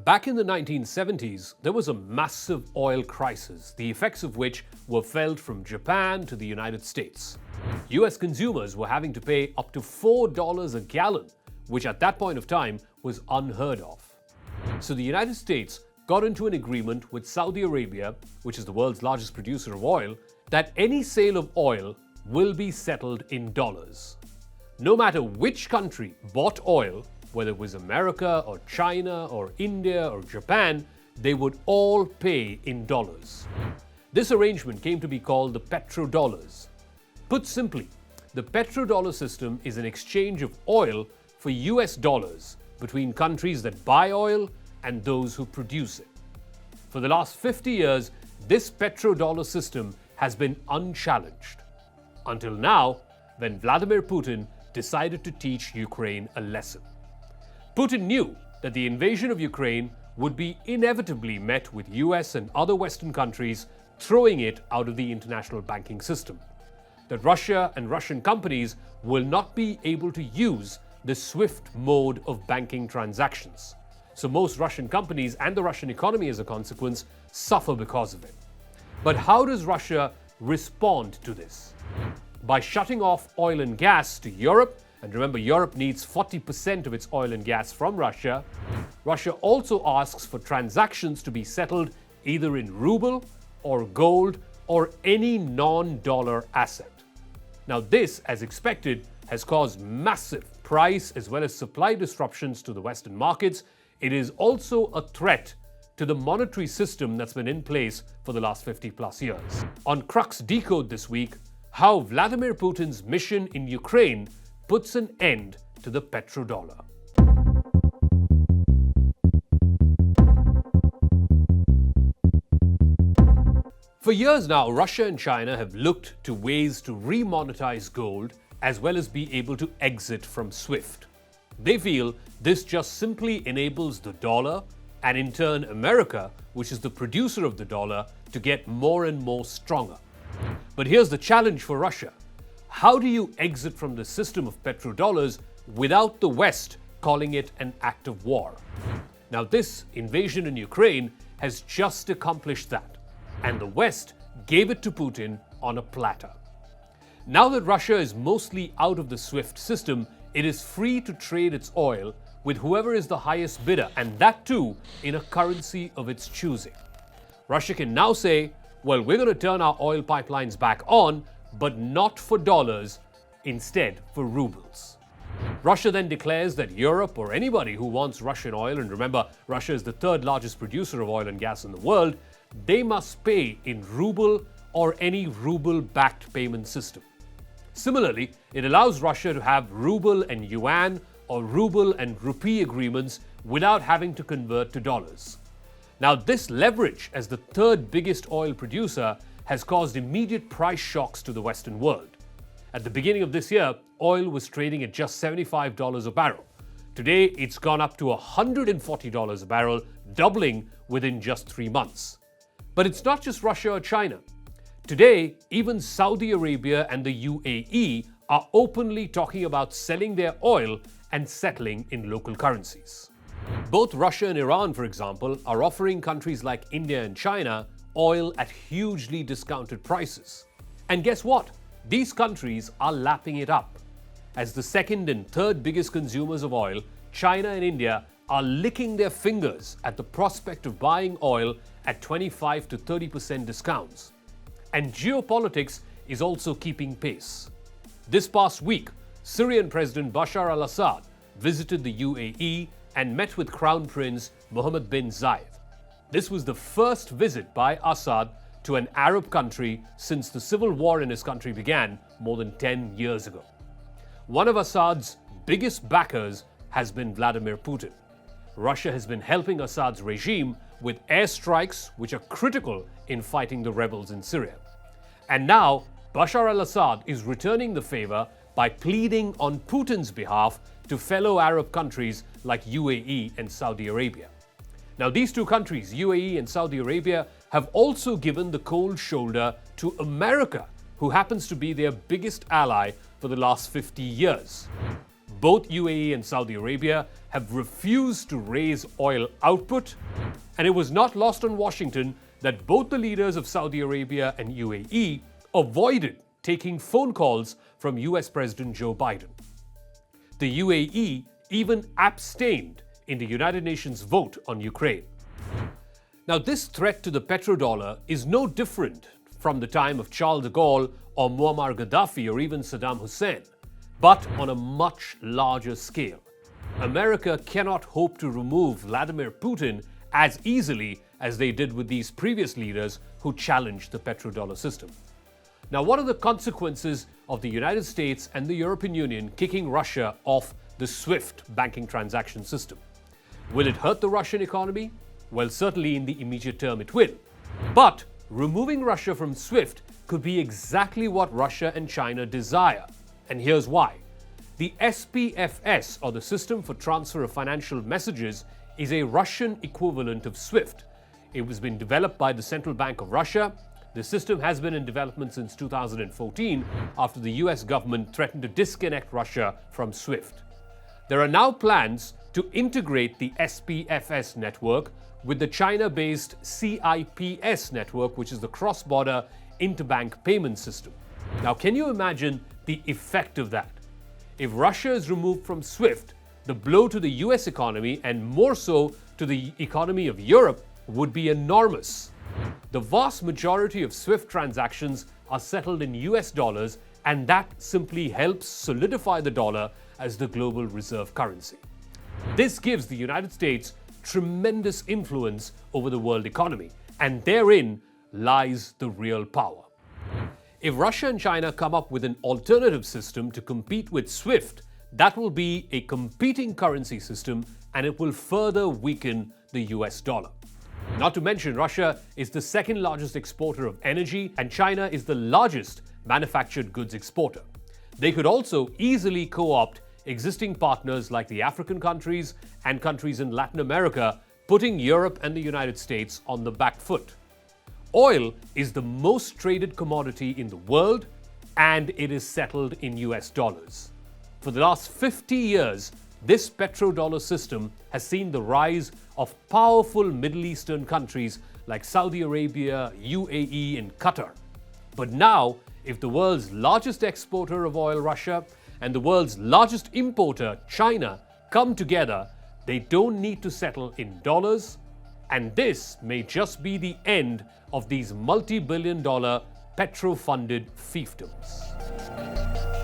Back in the 1970s, there was a massive oil crisis, the effects of which were felt from Japan to the United States. US consumers were having to pay up to $4 a gallon, which at that point of time was unheard of. So the United States got into an agreement with Saudi Arabia, which is the world's largest producer of oil, that any sale of oil will be settled in dollars. No matter which country bought oil, whether it was America or China or India or Japan, they would all pay in dollars. This arrangement came to be called the Petrodollars. Put simply, the petrodollar system is an exchange of oil for US dollars between countries that buy oil and those who produce it. For the last 50 years, this petrodollar system has been unchallenged. Until now, when Vladimir Putin decided to teach Ukraine a lesson. Putin knew that the invasion of Ukraine would be inevitably met with US and other Western countries throwing it out of the international banking system. That Russia and Russian companies will not be able to use the SWIFT mode of banking transactions. So most Russian companies and the Russian economy as a consequence suffer because of it. But how does Russia respond to this? By shutting off oil and gas to Europe, and remember Europe needs 40% of its oil and gas from Russia, Russia also asks for transactions to be settled either in ruble or gold or any non-dollar asset. Now this, as expected, has caused massive price as well as supply disruptions to the Western markets. It is also a threat to the monetary system that's been in place for the last 50 plus years. On Crux Decode this week, how Vladimir Putin's mission in Ukraine puts an end to the petrodollar. For years now, Russia and China have looked to ways to remonetize gold as well as be able to exit from SWIFT. They feel this just simply enables the dollar and in turn America, which is the producer of the dollar, to get more and more stronger. But here's the challenge for Russia. How do you exit from the system of petrodollars without the West calling it an act of war? Now this invasion in Ukraine has just accomplished that, and the West gave it to Putin on a platter. Now that Russia is mostly out of the SWIFT system, it is free to trade its oil with whoever is the highest bidder, and that too in a currency of its choosing. Russia can now say, well, we're going to turn our oil pipelines back on, but not for dollars, instead for rubles. Russia then declares that Europe or anybody who wants Russian oil, and remember, Russia is the third largest producer of oil and gas in the world, they must pay in ruble or any ruble-backed payment system. Similarly, it allows Russia to have ruble and yuan or ruble and rupee agreements without having to convert to dollars. Now, this leverage as the third biggest oil producer has caused immediate price shocks to the Western world. At the beginning of this year, oil was trading at just $75 a barrel. Today, it's gone up to $140 a barrel, doubling within just 3 months. But it's not just Russia or China. Today, even Saudi Arabia and the UAE are openly talking about selling their oil and settling in local currencies. Both Russia and Iran, for example, are offering countries like India and China oil at hugely discounted prices. And guess what? These countries are lapping it up. As the second and third biggest consumers of oil, China and India are licking their fingers at the prospect of buying oil at 25 to 30% discounts. And geopolitics is also keeping pace. This past week, Syrian President Bashar al-Assad visited the UAE and met with Crown Prince Mohammed bin Zayed. This was the first visit by Assad to an Arab country since the civil war in his country began more than 10 years ago. One of Assad's biggest backers has been Vladimir Putin. Russia has been helping Assad's regime with airstrikes, which are critical in fighting the rebels in Syria. And now, Bashar al-Assad is returning the favor by pleading on Putin's behalf to fellow Arab countries like UAE and Saudi Arabia. Now, these two countries, UAE and Saudi Arabia, have also given the cold shoulder to America, who happens to be their biggest ally for the last 50 years. Both UAE and Saudi Arabia have refused to raise oil output, and it was not lost on Washington that both the leaders of Saudi Arabia and UAE avoided taking phone calls from US President Joe Biden. The UAE even abstained in the United Nations vote on Ukraine. Now, this threat to the petrodollar is no different from the time of Charles de Gaulle or Muammar Gaddafi or even Saddam Hussein, but on a much larger scale. America cannot hope to remove Vladimir Putin as easily as they did with these previous leaders who challenged the petrodollar system. Now, what are the consequences of the United States and the European Union kicking Russia off the SWIFT banking transaction system? Will it hurt the Russian economy? Well, certainly in the immediate term it will. But removing Russia from SWIFT could be exactly what Russia and China desire. And here's why. The SPFS, or the System for Transfer of Financial Messages, is a Russian equivalent of SWIFT. It was been developed by the Central Bank of Russia. The system has been in development since 2014 after the US government threatened to disconnect Russia from SWIFT. There are now plans to integrate the SPFS network with the China-based CIPS network, which is the cross-border interbank payment system. Now, can you imagine the effect of that? If Russia is removed from SWIFT, the blow to the US economy, and more so to the economy of Europe, would be enormous. The vast majority of SWIFT transactions are settled in US dollars, and that simply helps solidify the dollar as the global reserve currency. This gives the United States tremendous influence over the world economy, and therein lies the real power. If Russia and China come up with an alternative system to compete with SWIFT, that will be a competing currency system, and it will further weaken the US dollar. Not to mention, Russia is the second largest exporter of energy, and China is the largest manufactured goods exporter. They could also easily co-opt existing partners like the African countries and countries in Latin America, putting Europe and the United States on the back foot. Oil is the most traded commodity in the world, and it is settled in US dollars. For the last 50 years, this petrodollar system has seen the rise of powerful Middle Eastern countries like Saudi Arabia, UAE, and Qatar. But now, if the world's largest exporter of oil, Russia, and the world's largest importer, China, come together, they don't need to settle in dollars, and this may just be the end of these multi-billion-dollar petro-funded fiefdoms.